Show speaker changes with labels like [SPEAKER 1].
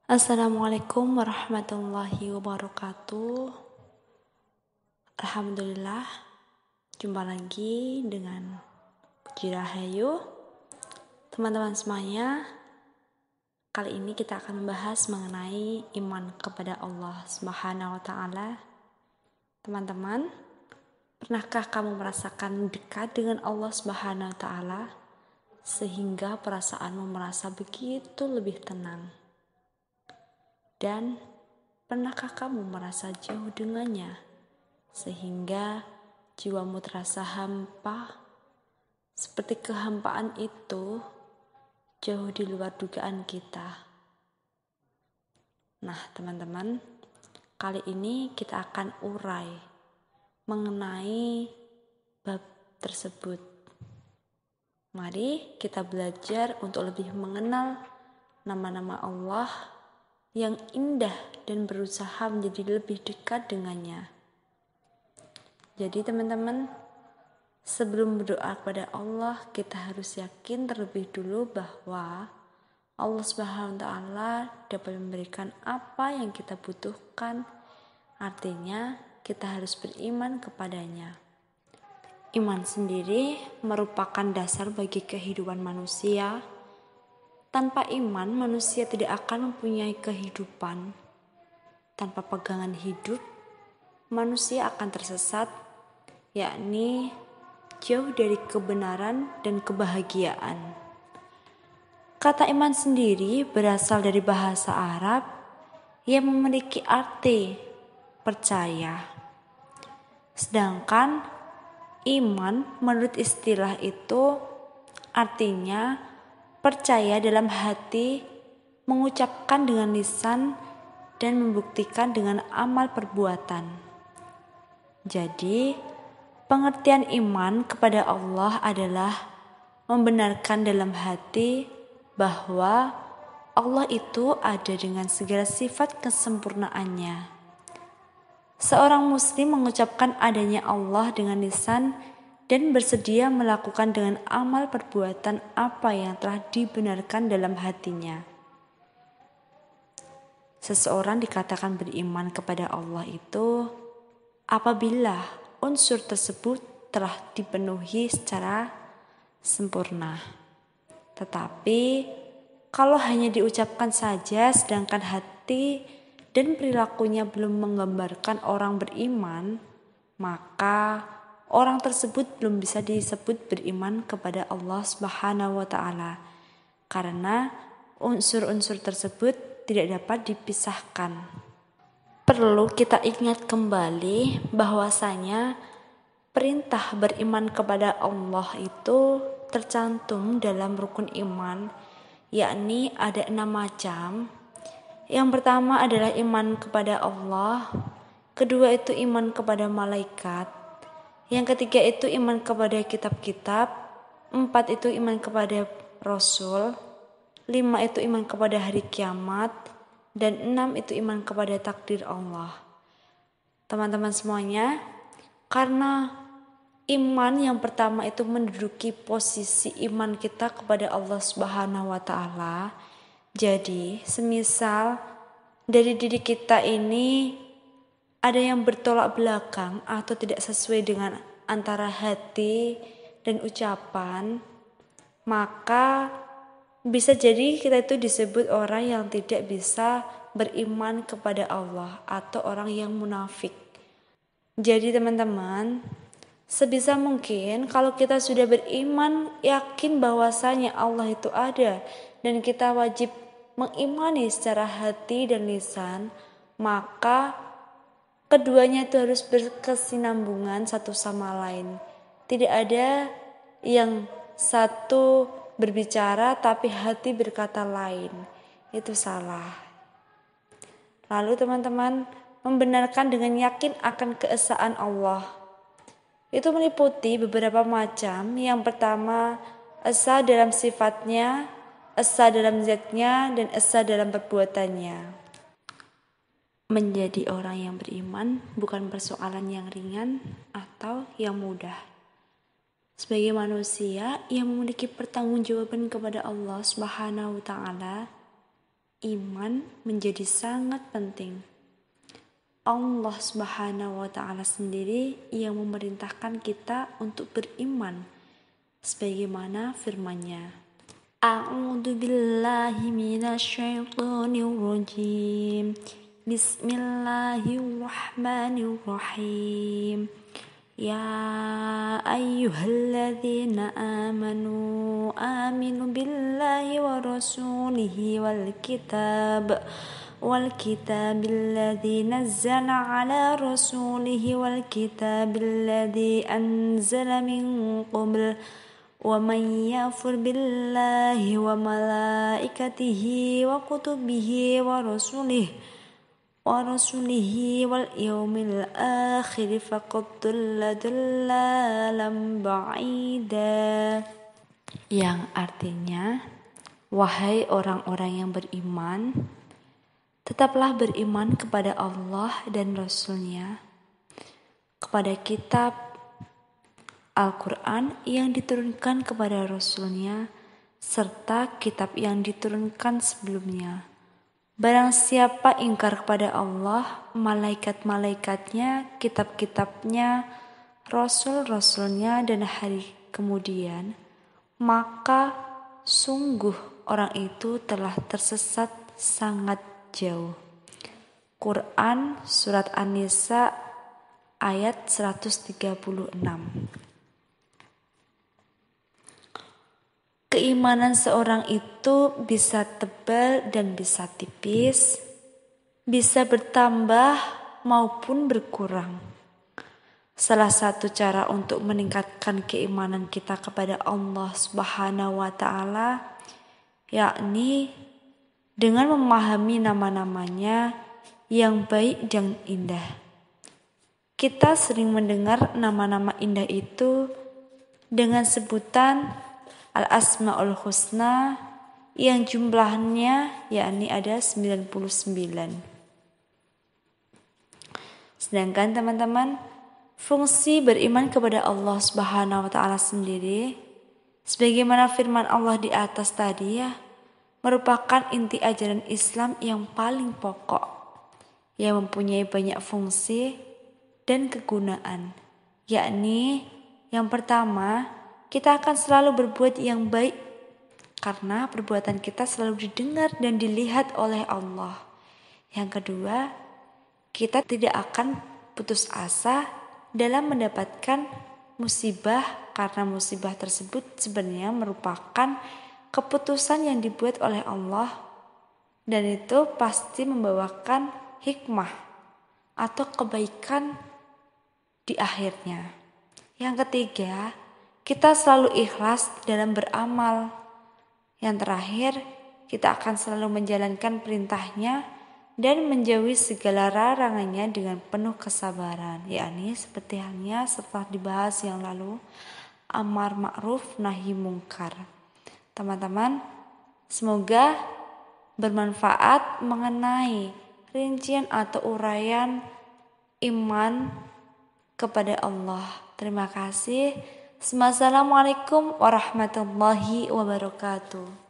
[SPEAKER 1] Assalamualaikum warahmatullahi wabarakatuh. Alhamdulillah, jumpa lagi dengan Puji Rahayu. Teman-teman semuanya, kali ini kita akan membahas mengenai iman kepada Allah Subhanahu wa Ta'ala. Teman-teman, pernahkah kamu merasakan dekat dengan Allah Subhanahu wa Ta'ala sehingga perasaanmu merasa begitu lebih tenang? Dan pernahkah kamu merasa jauh dengannya sehingga jiwamu terasa hampa? Seperti kehampaan itu jauh di luar dugaan kita. Nah, teman-teman, kali ini kita akan urai mengenai bab tersebut. Mari kita belajar untuk lebih mengenal nama-nama Allah yang indah dan berusaha menjadi lebih dekat dengannya. Jadi teman-teman, sebelum berdoa kepada Allah, kita harus yakin terlebih dulu bahwa Allah Subhanahu wa Ta'ala dapat memberikan apa yang kita butuhkan. Artinya, kita harus beriman kepadanya. Iman sendiri merupakan dasar bagi kehidupan manusia. Tanpa iman, manusia tidak akan mempunyai kehidupan. Tanpa pegangan hidup, manusia akan tersesat, yakni jauh dari kebenaran dan kebahagiaan. Kata iman sendiri berasal dari bahasa Arab yang memiliki arti percaya. Sedangkan iman menurut istilah itu artinya percaya dalam hati, mengucapkan dengan lisan, dan membuktikan dengan amal perbuatan. Jadi, pengertian iman kepada Allah adalah membenarkan dalam hati bahwa Allah itu ada dengan segala sifat kesempurnaannya. Seorang muslim mengucapkan adanya Allah dengan lisan dan bersedia melakukan dengan amal perbuatan apa yang telah dibenarkan dalam hatinya. Seseorang dikatakan beriman kepada Allah itu apabila unsur tersebut telah dipenuhi secara sempurna. Tetapi kalau hanya diucapkan saja sedangkan hati dan perilakunya belum menggambarkan orang beriman, maka orang tersebut belum bisa disebut beriman kepada Allah Subhanahu wa Ta'ala, karena unsur-unsur tersebut tidak dapat dipisahkan. Perlu kita ingat kembali bahwasanya perintah beriman kepada Allah itu tercantum dalam rukun iman, yakni ada 6 macam. Yang pertama adalah iman kepada Allah, kedua itu iman kepada malaikat, yang ketiga itu iman kepada kitab-kitab, 4 itu iman kepada Rasul, 5 itu iman kepada hari kiamat, dan 6 itu iman kepada takdir Allah. Teman-teman semuanya, karena iman yang pertama itu menduduki posisi iman kita kepada Allah Subhanahu wa Ta'ala. Jadi, semisal dari diri kita ini ada yang bertolak belakang atau tidak sesuai dengan antara hati dan ucapan, maka bisa jadi kita itu disebut orang yang tidak bisa beriman kepada Allah atau orang yang munafik. Jadi teman-teman, sebisa mungkin kalau kita sudah beriman, yakin bahwasanya Allah itu ada dan kita wajib mengimani secara hati dan lisan, maka keduanya itu harus berkesinambungan satu sama lain. Tidak ada yang satu berbicara tapi hati berkata lain. Itu salah. Lalu teman-teman, membenarkan dengan yakin akan keesaan Allah. Itu meliputi beberapa macam. Yang pertama, esa dalam sifatnya, esa dalam zatnya, dan esa dalam perbuatannya. Menjadi orang yang beriman bukan persoalan yang ringan atau yang mudah. Sebagai manusia yang memiliki pertanggungjawaban kepada Allah Subhanahu wa Ta'ala, iman menjadi sangat penting. Allah Subhanahu wa Ta'ala sendiri yang memerintahkan kita untuk beriman, sebagaimana firman-Nya. A'udzu billahi minasyaitonir rajim. Bismillahirrahmanirrahim. Ya ayyuhalladzina amanu aminu billahi wa rasulihi wal kitabilladzi nazzala ala rasulihi wal kitabilladzi anzala min qabl wa man yafur billahi wa malaikatihi wa kutubihi wa rasulihi wal yaumil akhir faqad dhalla dhalalan ba'ida, yang artinya, wahai orang-orang yang beriman, tetaplah beriman kepada Allah dan Rasul-Nya, kepada kitab Al-Quran yang diturunkan kepada Rasul-Nya, serta kitab yang diturunkan sebelumnya. Barang siapa ingkar kepada Allah, malaikat-malaikatnya, kitab-kitabnya, Rasul-Rasulnya, dan hari kemudian, maka sungguh orang itu telah tersesat sangat jauh. Quran Surat An-Nisa ayat 136. Keimanan seorang itu bisa tebal dan bisa tipis, bisa bertambah maupun berkurang. Salah satu cara untuk meningkatkan keimanan kita kepada Allah Subhanahu wa Ta'ala, yakni dengan memahami nama-namanya yang baik dan indah. Kita sering mendengar nama-nama indah itu dengan sebutan Al-Asma'ul Husna yang jumlahnya yakni ada 99. Sedangkan teman-teman, fungsi beriman kepada Allah Subhanahu wa Ta'ala sendiri, sebagaimana firman Allah di atas tadi ya, merupakan inti ajaran Islam yang paling pokok, yang mempunyai banyak fungsi dan kegunaan, yakni yang pertama, kita akan selalu berbuat yang baik karena perbuatan kita selalu didengar dan dilihat oleh Allah. Yang kedua, kita tidak akan putus asa dalam mendapatkan musibah karena musibah tersebut sebenarnya merupakan keputusan yang dibuat oleh Allah dan itu pasti membawakan hikmah atau kebaikan di akhirnya. Yang ketiga, kita selalu ikhlas dalam beramal. Yang terakhir, kita akan selalu menjalankan perintahnya dan menjauhi segala larangannya dengan penuh kesabaran. Yakni seperti halnya setelah dibahas yang lalu, amar ma'ruf nahi mungkar. Teman-teman, semoga bermanfaat mengenai rincian atau uraian iman kepada Allah. Terima kasih. Assalamualaikum warahmatullahi wabarakatuh.